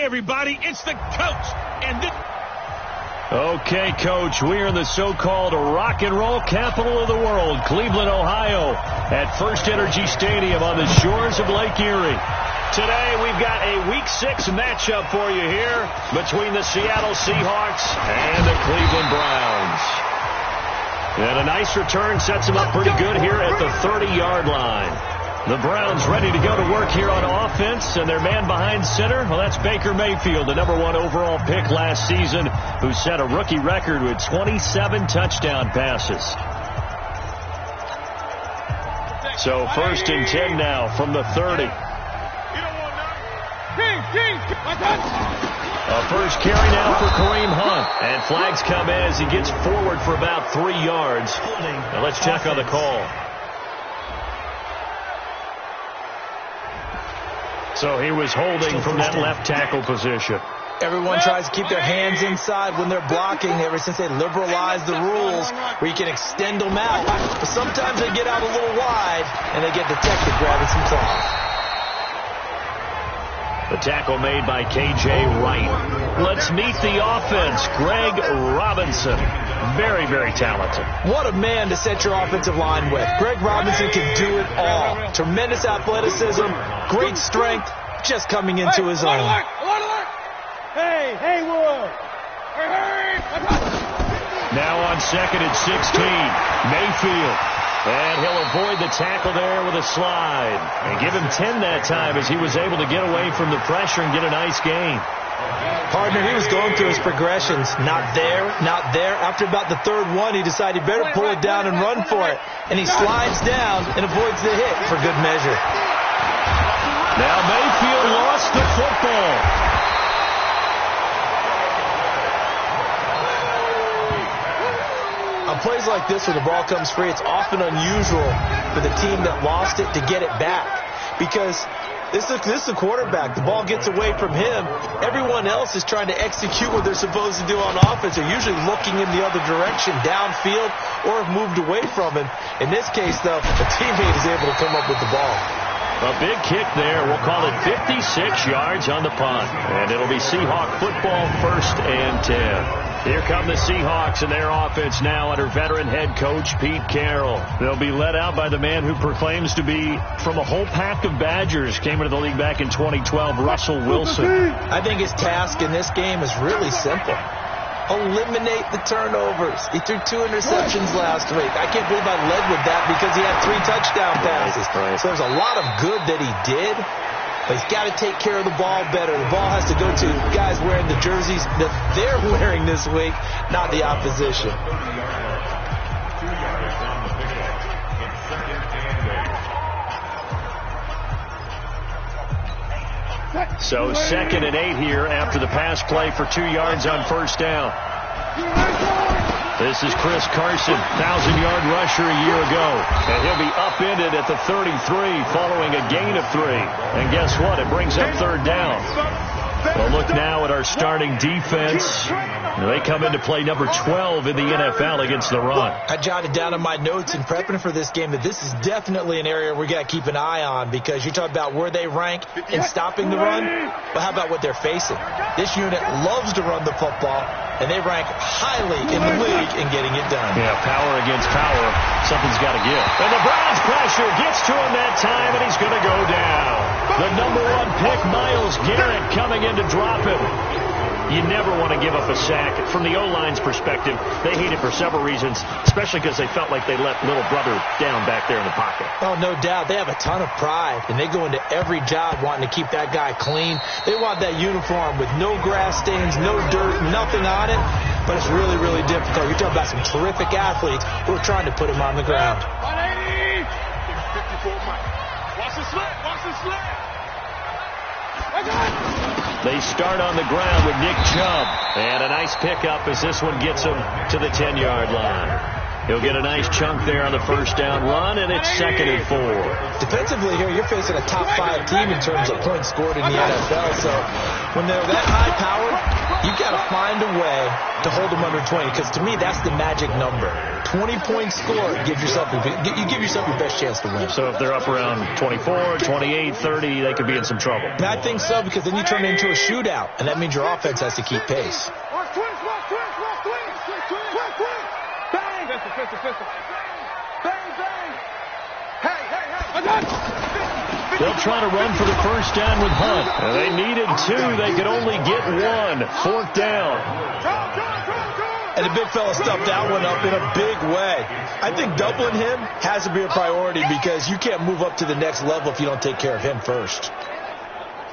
Hey, everybody, it's the coach. And this... Okay, Coach, we're in the so-called rock and roll capital of the world, Cleveland, Ohio, at First Energy Stadium on the shores of Lake Erie. Today, we've got a Week 6 matchup for you here between the Seattle Seahawks and the Cleveland Browns. And a nice return sets them up pretty good here at the 30-yard line. The Browns ready to go to work here on offense, and their man behind center, well, that's Baker Mayfield, the #1 overall pick last season, who set a rookie record with 27 touchdown passes. So 1st and 10 now from the 30. A first carry now for Kareem Hunt, and flags come in as he gets forward for about 3 yards. Now let's check on the call. So he was holding from that left tackle position. Everyone tries to keep their hands inside when they're blocking ever since they liberalized the rules where you can extend them out. But sometimes they get out a little wide and they get detected grabbing some claws. The tackle made by K.J. Wright. Let's meet the offense. Greg Robinson. Very, very talented. What a man to set your offensive line with. Greg Robinson can do it all. Tremendous athleticism, great strength, just coming into his own. Hey, Will. Now on 2nd and 16, Mayfield. And he'll avoid the tackle there with a slide. And give him 10 that time as he was able to get away from the pressure and get a nice gain. Partner, he was going through his progressions. Not there, not there. After about the 3rd one, he decided he better pull it down and run for it. And he slides down and avoids the hit for good measure. Now Mayfield lost the football. On plays like this where the ball comes free, it's often unusual for the team that lost it to get it back. Because this is the quarterback. The ball gets away from him. Everyone else is trying to execute what they're supposed to do on offense. They're usually looking in the other direction, downfield, or have moved away from him. In this case, though, the teammate is able to come up with the ball. A big kick there. We'll call it 56 yards on the punt. And it'll be Seahawk football, 1st and 10. Here come the Seahawks and their offense now under veteran head coach Pete Carroll. They'll be led out by the man who proclaims to be from a whole pack of Badgers. Came into the league back in 2012, Russell Wilson. I think his task in this game is really simple. Eliminate the turnovers. He threw 2 interceptions last week. I can't believe I led with that because he had 3 touchdown passes. So there's a lot of good that he did, but he's got to take care of the ball better. The ball has to go to guys wearing the jerseys that they're wearing this week, not the opposition. So 2nd and 8 here after the pass play for 2 yards on 1st down. This is Chris Carson, 1,000-yard rusher a year ago. And he'll be upended at the 33 following a gain of 3. And guess what? It brings up 3rd down. Well, look now at our starting defense. They come into play number 12 in the NFL against the run. I jotted down in my notes in prepping for this game that this is definitely an area we got to keep an eye on because you're talking about where they rank in stopping the run, but how about what they're facing? This unit loves to run the football, and they rank highly in the league in getting it done. Yeah, power against power. Something's got to give. And the Browns pressure gets to him that time, and he's going to go down. The #1 pick, Myles Garrett, coming in to drop him. You never want to give up a sack. From the O-line's perspective, they hate it for several reasons, especially because they felt like they let little brother down back there in the pocket. Oh, no doubt. They have a ton of pride, and they go into every job wanting to keep that guy clean. They want that uniform with no grass stains, no dirt, nothing on it, but it's really, really difficult. You're talking about some terrific athletes who are trying to put him on the ground. 180! 54 Mike. Watch the slip! Watch the slip! They start on the ground with Nick Chubb. And a nice pickup as this one gets him to the 10-yard line. He'll get a nice chunk there on the 1st down run, and it's 2nd and 4. Defensively here, you're facing a top 5 team in terms of points scored in the NFL, so When they're that high-powered, you've got to find a way to hold them under 20, because to me, that's the magic number. 20-point score, you give yourself your best chance to win. So if they're up around 24, 28, 30, they could be in some trouble. And I think so, because then you turn it into a shootout, and that means your offense has to keep pace. They'll try to run for the first down with Hunt. They needed 2. They could only get 1. 4th down. And the big fella stuffed that one up in a big way. I think doubling him has to be a priority, because you can't move up to the next level if you don't take care of him first.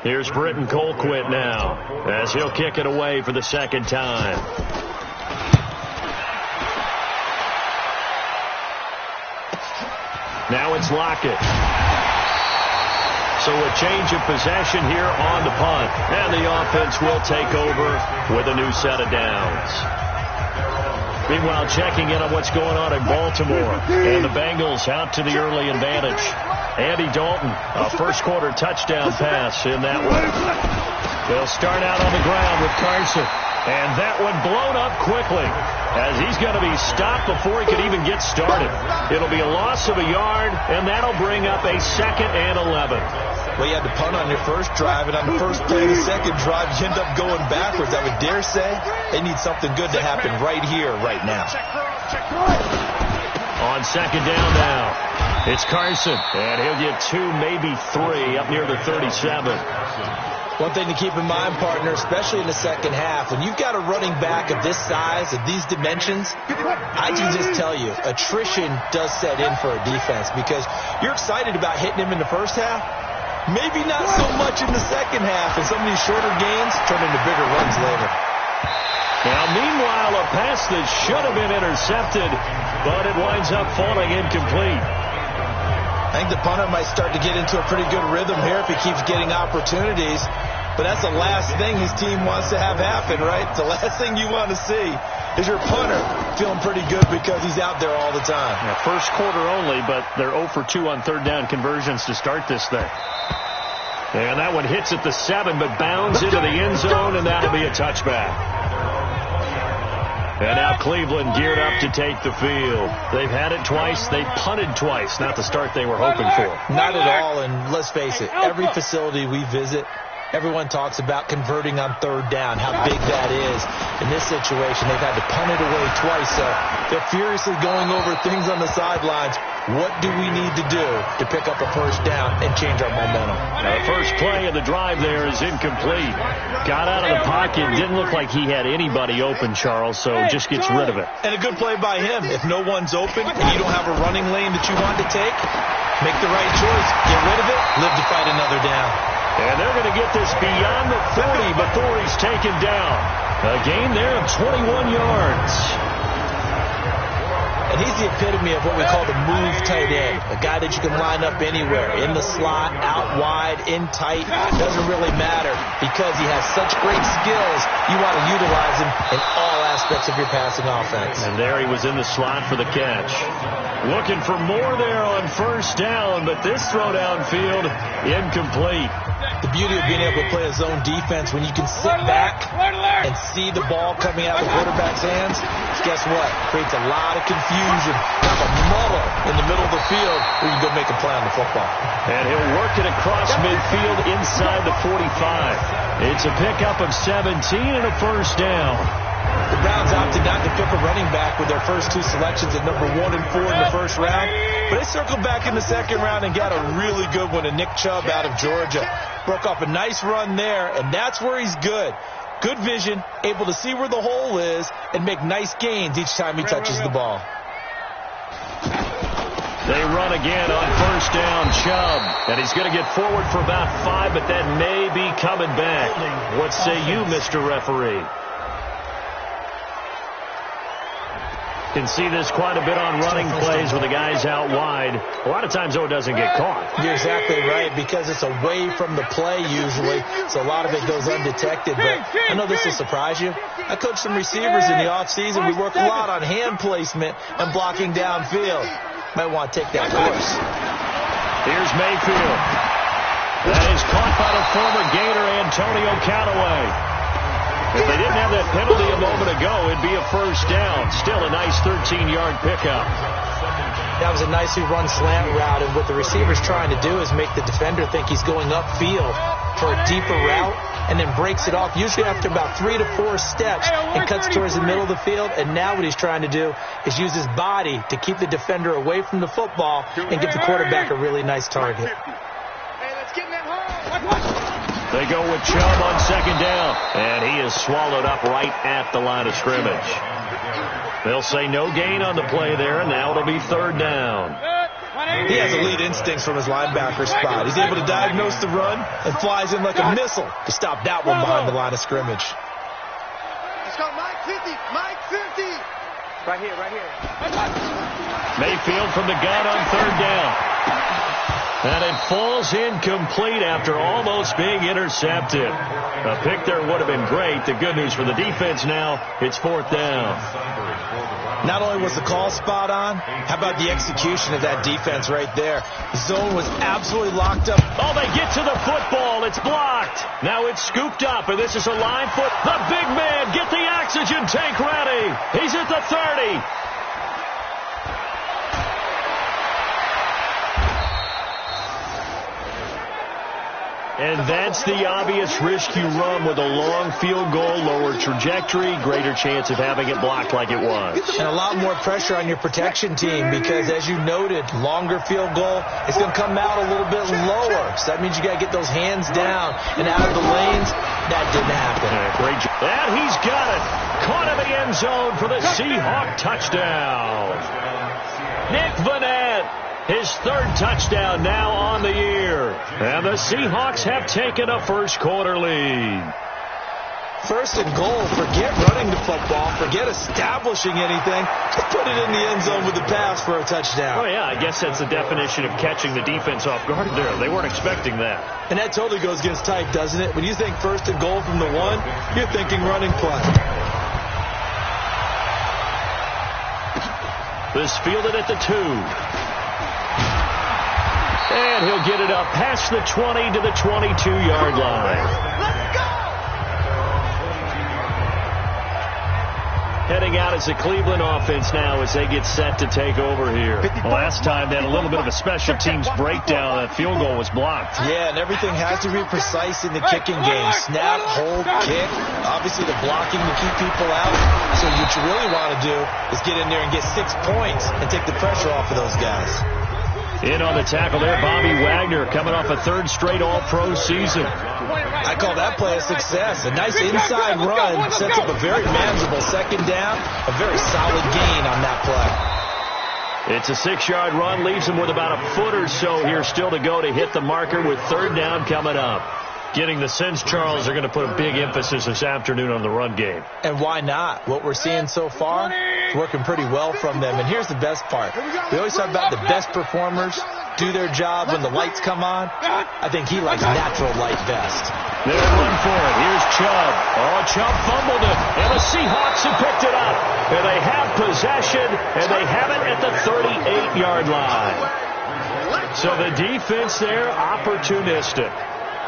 Here's Britton Colquitt now, as he'll kick it away for the second time. Now it's Lockett. So a change of possession here on the punt. And the offense will take over with a new set of downs. Meanwhile, checking in on what's going on in Baltimore. And the Bengals out to the early advantage. Andy Dalton, a first-quarter touchdown pass in that one. They'll start out on the ground with Carson. And that one blown up quickly, as he's going to be stopped before he could even get started. It'll be a loss of a yard, and that'll bring up a 2nd and 11. Well, you had to punt on your first drive, and on the first play of the second drive, you end up going backwards. I would dare say they need something good to happen right here, right now. On 2nd down now, it's Carson, and he'll get 2, maybe 3, up near the 37. One thing to keep in mind, partner, especially in the second half, when you've got a running back of this size, of these dimensions, I can just tell you, attrition does set in for a defense, because you're excited about hitting him in the first half, maybe not so much in the second half, and some of these shorter gains turn into bigger runs later. Now, meanwhile, a pass that should have been intercepted, but it winds up falling incomplete. I think the punter might start to get into a pretty good rhythm here if he keeps getting opportunities. But that's the last thing his team wants to have happen, right? The last thing you want to see is your punter feeling pretty good because he's out there all the time. Yeah, first quarter only, but they're 0 for 2 on 3rd down conversions to start this thing. And that one hits at the 7, but bounds into the end zone, and that'll be a touchback. And now Cleveland geared up to take the field. They've had it twice. They've punted twice. Not the start they were hoping for. Not at all, and let's face it, every facility we visit, everyone talks about converting on 3rd down, how big that is. In this situation, they've had to punt it away twice, so they're furiously going over things on the sidelines. What do we need to do to pick up a first down and change our momentum? Now, the first play of the drive there is incomplete. Got out of the pocket. Didn't look like he had anybody open, Charles, so just gets rid of it. And a good play by him. If no one's open and you don't have a running lane that you want to take, make the right choice. Get rid of it. Live to fight another down. And they're going to get this beyond the 40 before he's taken down. A gain there of 21 yards. And he's the epitome of what we call the move tight end. A guy that you can line up anywhere. In the slot, out wide, in tight. Doesn't really matter because he has such great skills. You want to utilize him in all aspects of your passing offense. And there he was in the slot for the catch. Looking for more there on 1st down, but this throw downfield, incomplete. The beauty of being able to play a zone defense when you can sit back and see the ball coming out of the quarterback's hands, guess what? Creates a lot of confusion, kind of a muddle in the middle of the field where you can go make a play on the football. And he'll work it across midfield inside the 45. It's a pickup of 17 and a 1st down. The Browns opted not to pick a running back with their first 2 selections at number 1 and 4 in the 1st round. But they circled back in the 2nd round and got a really good one in Nick Chubb out of Georgia. Broke off a nice run there, and that's where he's good. Good vision, able to see where the hole is, and make nice gains each time he touches the ball. They run again on 1st down, Chubb. And he's going to get forward for about 5, but that may be coming back. What say you, Mr. Referee? Can see this quite a bit on running plays with the guys out wide. A lot of times, though, it doesn't get caught. You're exactly right, because it's away from the play usually, so a lot of it goes undetected. But I know this will surprise you. I coach some receivers in the offseason. We work a lot on hand placement and blocking downfield. Might want to take that course. Here's Mayfield. That is caught by the former Gator, Antonio Callaway. If they didn't have that penalty a moment ago, it'd be a first down. Still a nice 13-yard pickup. That was a nicely run slant route, and what the receiver's trying to do is make the defender think he's going upfield for a deeper route, and then breaks it off, usually after about 3 to 4 steps, and cuts towards the middle of the field. And now what he's trying to do is use his body to keep the defender away from the football and give the quarterback a really nice target. They go with Chubb on second down, and he is swallowed up right at the line of scrimmage. They'll say no gain on the play there, and now it'll be third down. He has elite instincts from his linebacker spot. He's able to diagnose the run and flies in like a missile to stop that one behind the line of scrimmage. Let's go, Mike 50, Mike 50. Right here. Mayfield from the gun on third down. And it falls incomplete after almost being intercepted. A pick there would have been great. The good news for the defense now, it's fourth down. Not only was the call spot on, how about the execution of that defense right there? The zone was absolutely locked up. Oh, they get to the football. It's blocked. Now it's scooped up, and this is a line foot. The big man, get the oxygen tank ready. He's at the 30. And that's the obvious risk you run with a long field goal, lower trajectory, greater chance of having it blocked like it was. And a lot more pressure on your protection team because, as you noted, longer field goal, it's going to come out a little bit lower. So that means you got to get those hands down and out of the lanes. That didn't happen. Great job. And he's got it. Caught in the end zone for the Seahawk touchdown. Nick Vanette. His third touchdown now on the year. And the Seahawks have taken a first-quarter lead. First and goal, forget running the football, forget establishing anything. Just put it in the end zone with the pass for a touchdown. Oh, yeah, I guess that's the definition of catching the defense off guard there. They weren't expecting that. And that totally goes against type, doesn't it? When you think first and goal from the 1, you're thinking running play. This fielded at the 2. And he'll get it up past the 20 to the 22-yard line. Let's go! Heading out as the Cleveland offense now as they get set to take over here. Last time they had a little bit of a special teams breakdown. That field goal was blocked. Yeah, and everything has to be precise in the kicking game. Snap, hold, kick. Obviously the blocking to keep people out. So what you really want to do is get in there and get 6 points and take the pressure off of those guys. In on the tackle there, Bobby Wagner, coming off a third straight All-Pro season. I call that play a success. A nice inside run sets up a very manageable second down. A very solid gain on that play. It's a 6-yard run, leaves him with about a foot or so here still to go to hit the marker with third down coming up. Getting the sense, Charles, they're going to put a big emphasis this afternoon on the run game. And why not? What we're seeing so far is working pretty well from them. And here's the best part. We always talk about the best performers do their job when the lights come on. I think he likes natural light best. They're run for it. Here's Chubb. Oh, Chubb fumbled it. And the Seahawks have picked it up. And they have possession, and they have it at the 38-yard line. So the defense there, opportunistic.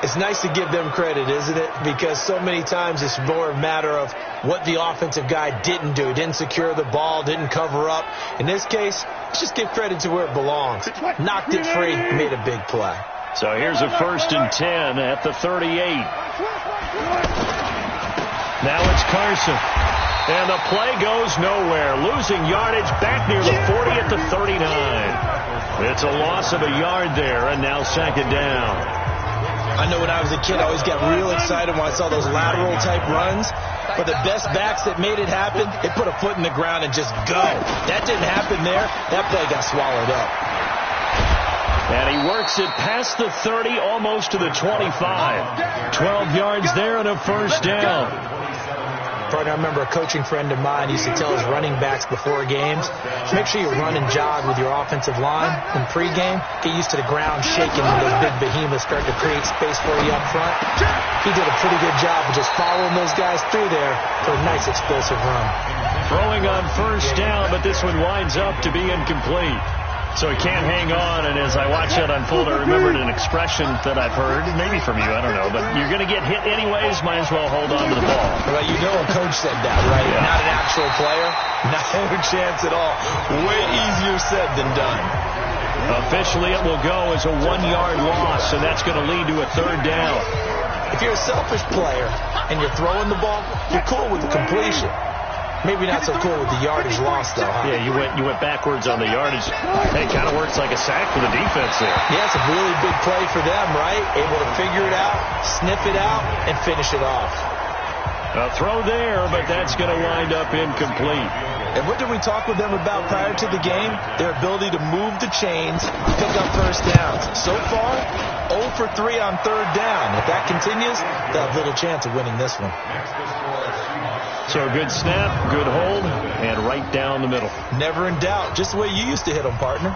It's nice to give them credit, isn't it? Because so many times it's more a matter of what the offensive guy didn't do. Didn't secure the ball, didn't cover up. In this case, let's just give credit to where it belongs. Knocked it free, made a big play. So here's a 1st and 10 at the 38. Now it's Carson. And the play goes nowhere. Losing yardage back near the 40 at the 39. It's a loss of a yard there, and now second down. I know when I was a kid, I always got real excited when I saw those lateral-type runs. But the best backs that made it happen, they put a foot in the ground and just go. That didn't happen there. That play got swallowed up. And he works it past the 30, almost to the 25. 12 yards there and a first down. I remember a coaching friend of mine used to tell his running backs before games, make sure you run and jog with your offensive line in pregame. Get used to the ground shaking when those big behemoths start to create space for you up front. He did a pretty good job of just following those guys through there for a nice explosive run. Throwing on first down, but this one winds up to be incomplete. So he can't hang on, and as I watch that unfold, I remembered an expression that I've heard, maybe from you, I don't know, but you're going to get hit anyways, might as well hold on to the ball. Well, you know a coach said that, right? Yeah. Not an actual player. Not a chance at all. Way easier said than done. Officially, it will go as a 1-yard loss, and that's going to lead to a 3rd down. If you're a selfish player and you're throwing the ball, you're cool with the completion. Maybe not so cool with the yardage loss, though, huh? Yeah, you went backwards on the yardage. Hey, it kind of works like a sack for the defense there. Yeah, it's a really big play for them, right? Able to figure it out, sniff it out, and finish it off. A throw there, but that's going to wind up incomplete. And what did we talk with them about prior to the game? Their ability to move the chains, pick up first downs. So far, 0 for 3 on 3rd down. If that continues, they'll have little chance of winning this one. So a good snap, good hold, and right down the middle. Never in doubt. Just the way you used to hit them, partner.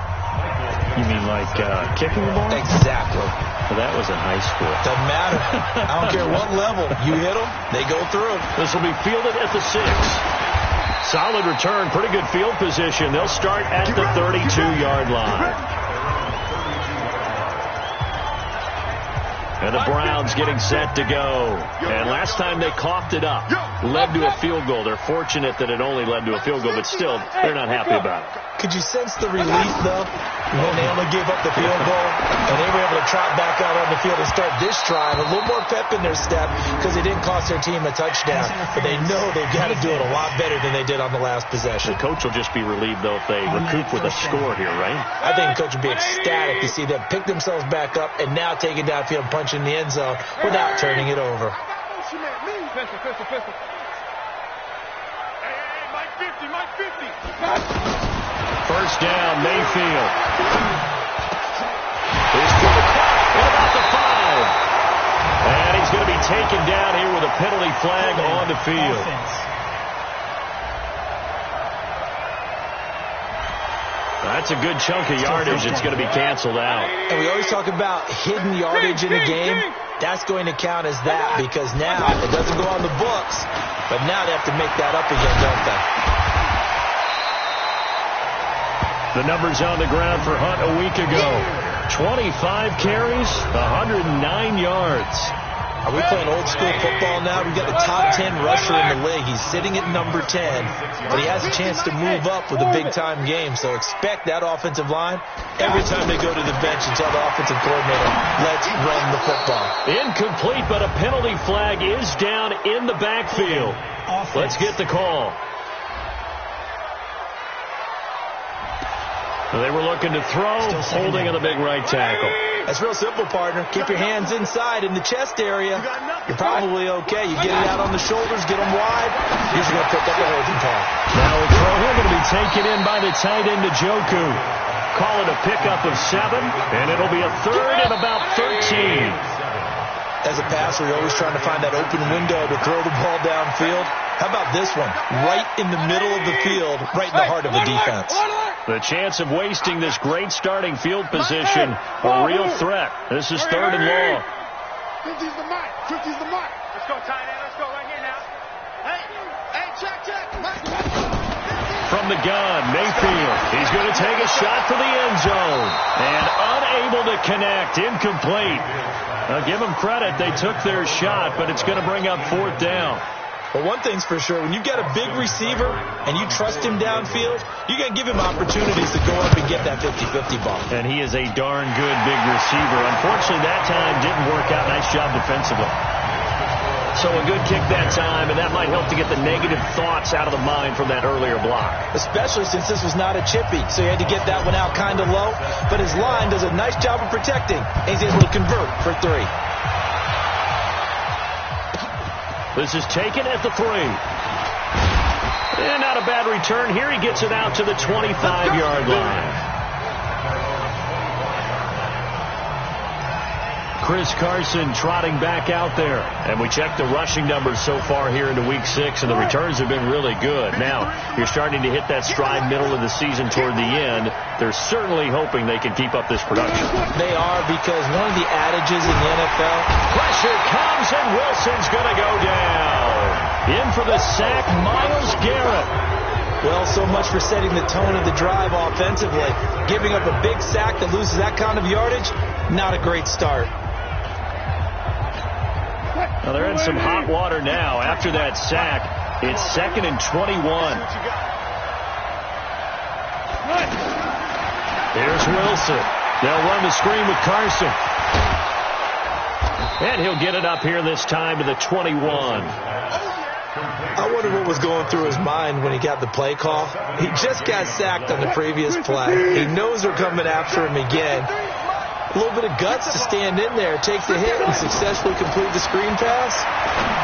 You mean like kicking the ball? Exactly. Well, that was in high school. Doesn't matter. I don't care what level. You hit them, they go through. This will be fielded at the 6. Solid return, pretty good field position. They'll start at the 32-yard line. And the Browns getting set to go. And last time they coughed it up, led to a field goal. They're fortunate that it only led to a field goal, but still, they're not happy about it. Could you sense the relief, though, when they only gave up the field goal and they were able to trot back out on the field and start this drive? A little more pep in their step because it didn't cost their team a touchdown. But they know they've got to do it a lot better than they did on the last possession. The coach will just be relieved, though, if they recoup with a score here, right? I think the coach would be ecstatic to see them pick themselves back up and now take it downfield, punch in the end zone without turning it over. Pistol. Hey, Mike 50, Mike 50. First down, Mayfield. He's to the clock at about the 5. And he's going to be taken down here with a penalty flag on the field. That's a good chunk of yardage. It's going to be canceled out. And we always talk about hidden yardage in a game. That's going to count as that because now it doesn't go on the books, but now they have to make that up again, don't they? The numbers on the ground for Hunt a week ago. 25 carries, 109 yards. Are we playing old school football now? We've got the top 10 rusher in the league. He's sitting at number 10, but he has a chance to move up with a big-time game. So expect that offensive line every time they go to the bench and tell the offensive coordinator, let's run the football. Incomplete, but a penalty flag is down in the backfield. Let's get the call. They were looking to throw, holding on the big right tackle. That's real simple, partner. Keep your hands inside in the chest area. You're probably okay. You get it out on the shoulders, get them wide. You're just going to pick up a holding call. Now a throw here going to be taken in by the tight end, Njoku. Call it a pickup of 7, and it'll be a 3rd and about 13. As a passer, you're always trying to find that open window to throw the ball downfield. How about this one? Right in the middle of the field, right in the heart of the defense. The chance of wasting this great starting field position, a real threat. This is 3rd and long. 50's the mark. 50's the mark. Let's go, tight end. Let's go right here now. Hey, check. From the gun, Mayfield. He's going to take a shot for the end zone. And unable to connect. Incomplete. Now, give them credit. They took their shot, but it's going to bring up 4th down. Well, one thing's for sure. When you've got a big receiver and you trust him downfield, you're going to give him opportunities to go up and get that 50-50 ball. And he is a darn good big receiver. Unfortunately, that time didn't work out. Nice job defensively. So a good kick that time, and that might help to get the negative thoughts out of the mind from that earlier block. Especially since this was not a chippy, so he had to get that one out kind of low. But his line does a nice job of protecting, and he's able to convert for 3. This is taken at the 3. And not a bad return. Here he gets it out to the 25-yard line. Chris Carson trotting back out there. And we checked the rushing numbers so far here into Week 6, and the returns have been really good. Now, you're starting to hit that stride middle of the season toward the end. They're certainly hoping they can keep up this production. They are, because one of the adages in the NFL, pressure comes and Wilson's going to go down. In for the sack, Myles Garrett. Well, so much for setting the tone of the drive offensively. Giving up a big sack that loses that kind of yardage, not a great start. Well, they're in some hot water now. After that sack, it's 2nd and 21. Here's Wilson. They'll run the screen with Carson. And he'll get it up here this time to the 21. I wonder what was going through his mind when he got the play call. He just got sacked on the previous play. He knows they're coming after him again. A little bit of guts to stand in there, take the hit, and successfully complete the screen pass.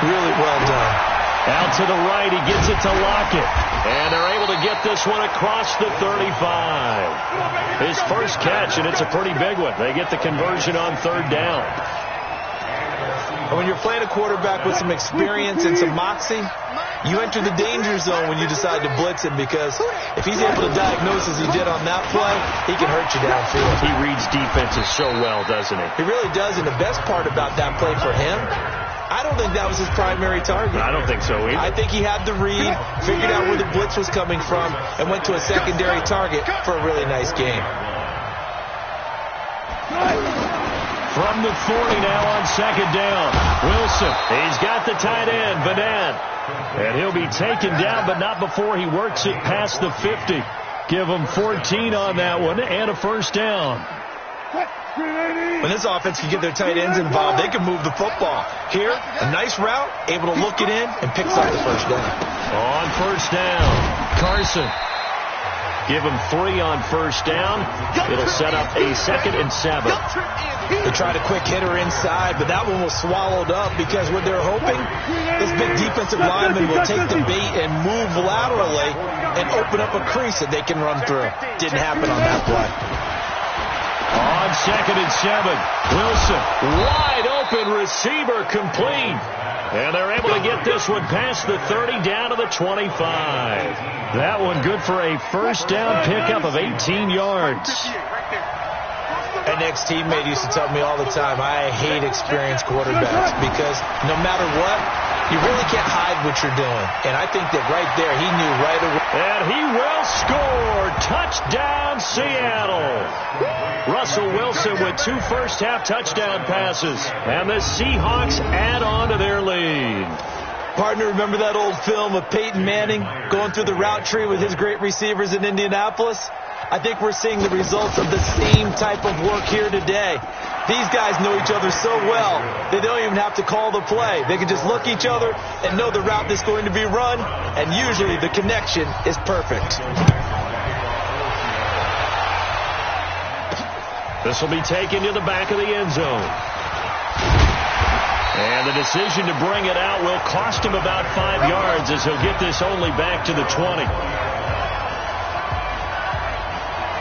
Really well done. Out to the right, he gets it to Lockett. And they're able to get this one across the 35. His first catch, and it's a pretty big one. They get the conversion on 3rd down. When you're playing a quarterback with some experience and some moxie, you enter the danger zone when you decide to blitz him, because if he's able to diagnose as he did on that play, he can hurt you downfield. He reads defenses so well, doesn't he? He really does, and the best part about that play for him, I don't think that was his primary target. I don't think so either. I think he had the read, figured out where the blitz was coming from, and went to a secondary target for a really nice game. From the 40 now on 2nd down. Wilson, he's got the tight end, Vanette. And he'll be taken down, but not before he works it past the 50. Give him 14 on that one and a first down. When this offense can get their tight ends involved, they can move the football. Here, a nice route, able to look it in, and picks up the first down. On first down, Carson. Give him 3 on first down. It'll set up a 2nd and 7. They tried a quick hitter inside, but that one was swallowed up because what they're hoping, this big defensive lineman will take the bait and move laterally and open up a crease that they can run through. Didn't happen on that play. On 2nd and 7, Wilson, wide open receiver, complete. And they're able to get this one past the 30 down to the 25. That one good for a first down pickup of 18 yards. An ex-teammate used to tell me all the time, I hate experienced quarterbacks because no matter what, you really can't hide what you're doing. And I think that right there, he knew right away. And he will score. Touchdown, Seattle. Russell Wilson with 2 first-half touchdown passes. And the Seahawks add on to their lead. Partner, remember that old film of Peyton Manning going through the route tree with his great receivers in Indianapolis? I think we're seeing the results of the same type of work here today. These guys know each other so well, they don't even have to call the play. They can just look each other and know the route that's going to be run, and usually the connection is perfect. This will be taken to the back of the end zone. And the decision to bring it out will cost him about 5 yards as he'll get this only back to the 20.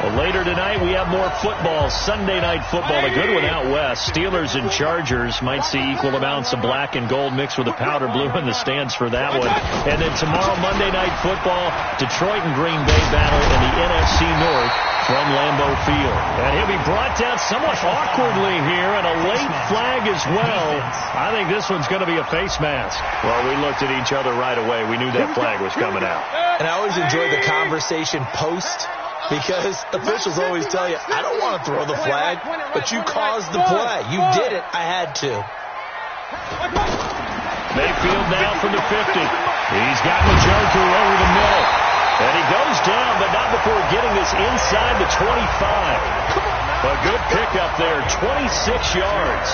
Well, later tonight, we have more football, Sunday night football, a good one out west. Steelers and Chargers might see equal amounts of black and gold mixed with a powder blue in the stands for that one. And then tomorrow, Monday night football, Detroit and Green Bay battle in the NFC North from Lambeau Field. And he'll be brought down somewhat awkwardly here, and a late flag as well. I think this one's going to be a face mask. Well, we looked at each other right away. We knew that flag was coming out. And I always enjoy the conversation post, because officials always tell you, I don't want to throw the flag, but you caused the play. You did it. I had to. Mayfield now from the 50. He's got Njoku over the middle. And he goes down, but not before getting this inside the 25. A good pickup there, 26 yards.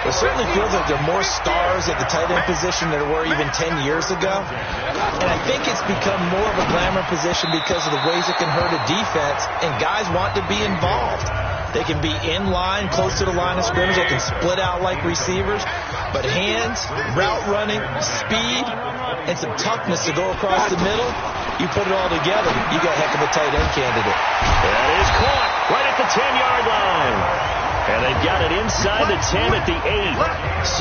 It certainly feels like there are more stars at the tight end position than there were even 10 years ago. And I think it's become more of a glamour position because of the ways it can hurt a defense, and guys want to be involved. They can be in line, close to the line of scrimmage. They can split out like receivers. But hands, route running, speed, and some toughness to go across the middle, you put it all together, you got a heck of a tight end candidate. That is caught right at the 10-yard line. And they've got it inside the 10 at the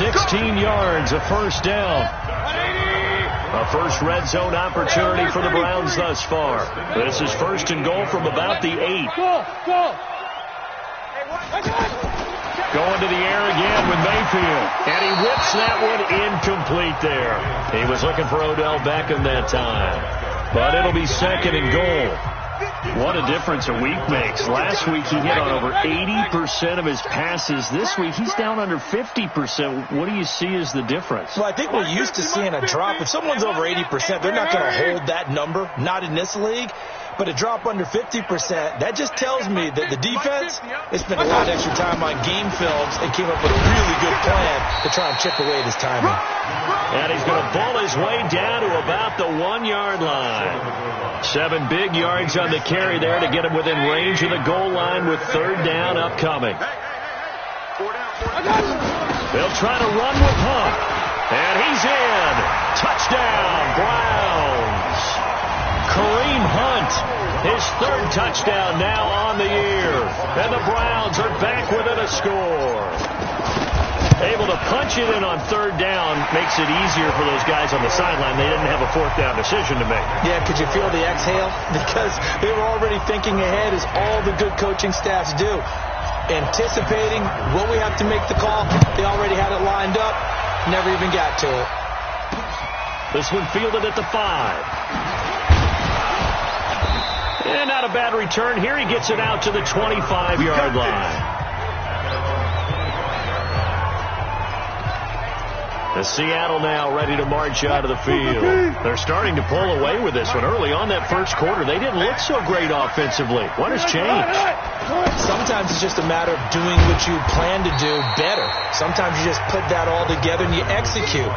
8. 16 yards, a first down. A first red zone opportunity for the Browns thus far. This is first and goal from about the 8. Going to the air again with Mayfield. And he whips that one incomplete there. He was looking for Odell Beckham that time. But it'll be second and goal. What a difference a week makes. Last week he hit on over 80% of his passes. This week he's down under 50%. What do you see as the difference? Well, I think we're used to seeing a drop. If someone's over 80%, they're not going to hold that number. Not in this league. But a drop under 50%, that just tells me that the defense, they spent a lot of extra time on game films and came up with a really good plan to try and chip away at his timing. And he's going to ball his way down to about the 1-yard line. 7 big yards on the carry there to get him within range of the goal line with third down upcoming. They'll try to run with Hunt. And he's in. Touchdown, Browns. Kareem Hunt, his third touchdown now on the year. And the Browns are back within a score. Able to punch it in on third down makes it easier for those guys on the sideline. They didn't have a fourth down decision to make. Yeah, could you feel the exhale? Because they were already thinking ahead, as all the good coaching staffs do. Anticipating what we have to make the call. They already had it lined up. Never even got to it. This one fielded at the 5. And not a bad return. Here he gets it out to the 25-yard line. The Seattle now ready to march out of the field. They're starting to pull away with this one. Early on that first quarter, they didn't look so great offensively. What has changed? Sometimes it's just a matter of doing what you plan to do better. Sometimes you just put that all together and you execute.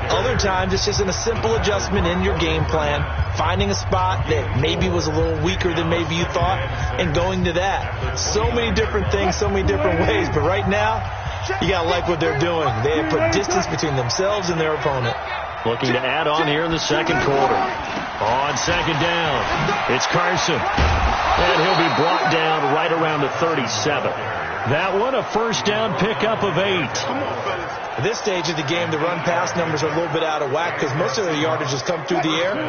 Other times it's just a simple adjustment in your game plan, finding a spot that maybe was a little weaker than maybe you thought, and going to that. So many different things, so many different ways, but right now, you got to like what they're doing. They have put distance between themselves and their opponent. Looking to add on here in the second quarter. On second down, it's Carson. And he'll be brought down right around the 37. That one, a first down pickup of 8. At this stage of the game, the run-pass numbers are a little bit out of whack because most of their yardage has come through the air.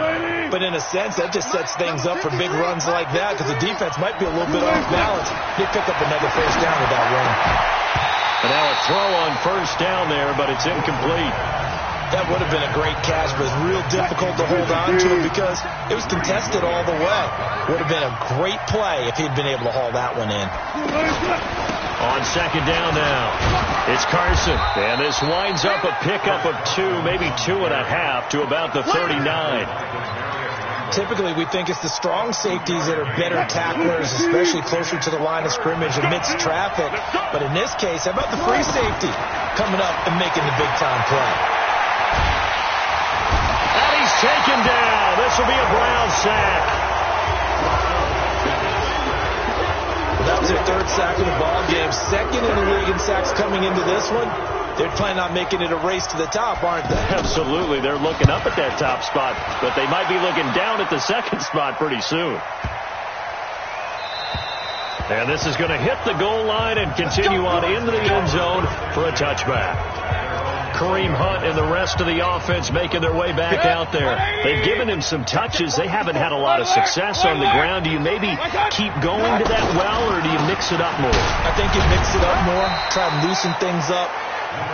But in a sense, that just sets things up for big runs like that because the defense might be a little bit off balance. They pick up another first down with that run. And now a throw on first down there, but it's incomplete. That would have been a great catch, but it's real difficult to hold on to it because it was contested all the way. Would have been a great play if he'd been able to haul that one in. On second down now, it's Carson. And this winds up a pickup of 2, maybe 2.5 to about the 39. Typically, we think it's the strong safeties that are better tacklers, especially closer to the line of scrimmage amidst traffic. But in this case, how about the free safety coming up and making the big-time play? And he's taken down. This will be a Brown sack. Well, that was their third sack of the ball game. Second in the league in sacks coming into this one. They're planning on making it a race to the top, aren't they? Absolutely. They're looking up at that top spot, but they might be looking down at the second spot pretty soon. And this is going to hit the goal line and continue on into the end zone for a touchback. Kareem Hunt and the rest of the offense making their way back out there. They've given him some touches. They haven't had a lot of success on the ground. Do you maybe keep going to that well, or do you mix it up more? I think you mix it up more, try and loosen things up.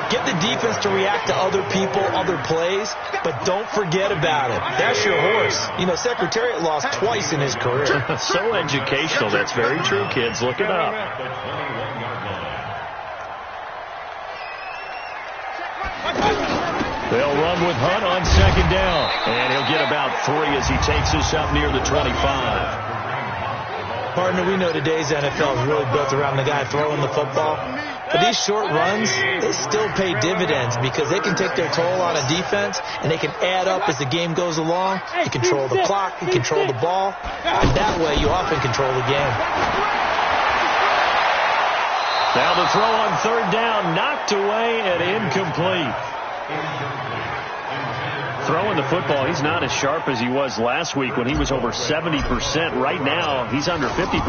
Get the defense to react to other people, other plays, but don't forget about it. That's your horse. You know, Secretariat lost twice in his career. So educational. That's very true, kids. Look it up. They'll run with Hunt on second down, and he'll get about 3 as he takes this up near the 25. Partner, we know today's NFL is really built around the guy throwing the football. But these short runs, they still pay dividends because they can take their toll on a defense, and they can add up as the game goes along. You control the clock, you control the ball, and that way you often control the game. Now the throw on third down, knocked away and incomplete. Throwing the football, he's not as sharp as he was last week when he was over 70%. Right now, he's under 50%.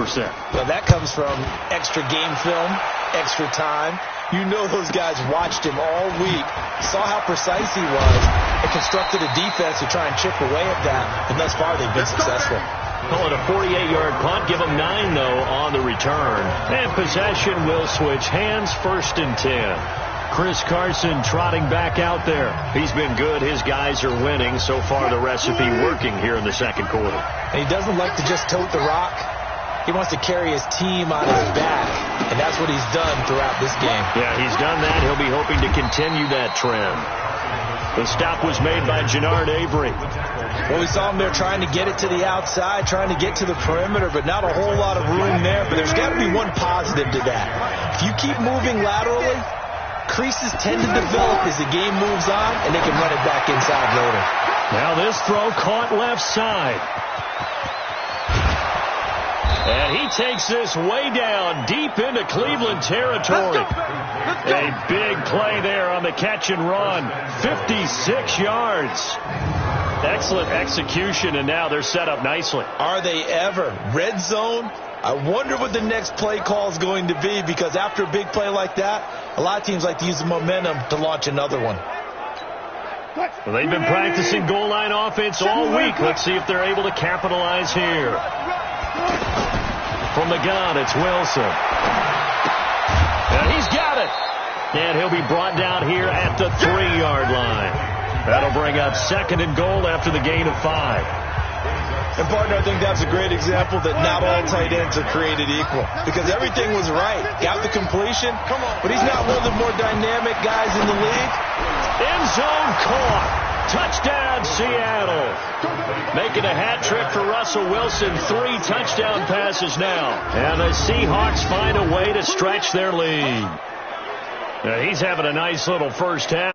Well, that comes from extra game film, extra time. You know those guys watched him all week, saw how precise he was, and constructed a defense to try and chip away at that. And thus far, they've been successful. Call it a 48-yard punt. Give them 9, though, on the return. And possession will switch hands, 1st and 10. Chris Carson trotting back out there. He's been good. His guys are winning. So far, the recipe working here in the second quarter. And he doesn't like to just tote the rock. He wants to carry his team on his back, and that's what he's done throughout this game. Yeah, he's done that. He'll be hoping to continue that trend. The stop was made by Jannard Avery. Well, we saw him there trying to get it to the outside, trying to get to the perimeter, but not a whole lot of room there. But there's got to be one positive to that. If you keep moving laterally, creases tend to develop as the game moves on, and they can run it back inside later. Now this throw caught left side. And he takes this way down deep into Cleveland territory. A big play there on the catch and run. 56 yards. Excellent execution, and now they're set up nicely. Are they ever? Red zone? I wonder what the next play call is going to be, because after a big play like that, a lot of teams like to use the momentum to launch another one. Well, they've been practicing goal line offense all week. Let's see if they're able to capitalize here. From the gun, it's Wilson. And he's got it. And he'll be brought down here at the 3-yard line. That'll bring up 2nd and goal after the gain of 5. And, partner, I think that's a great example that not all tight ends are created equal, because everything was right. Got the completion, but he's not one of the more dynamic guys in the league. End zone caught. Touchdown, Seattle. Making a hat trick for Russell Wilson. 3 touchdown passes now. And the Seahawks find a way to stretch their lead. He's having a nice little first half.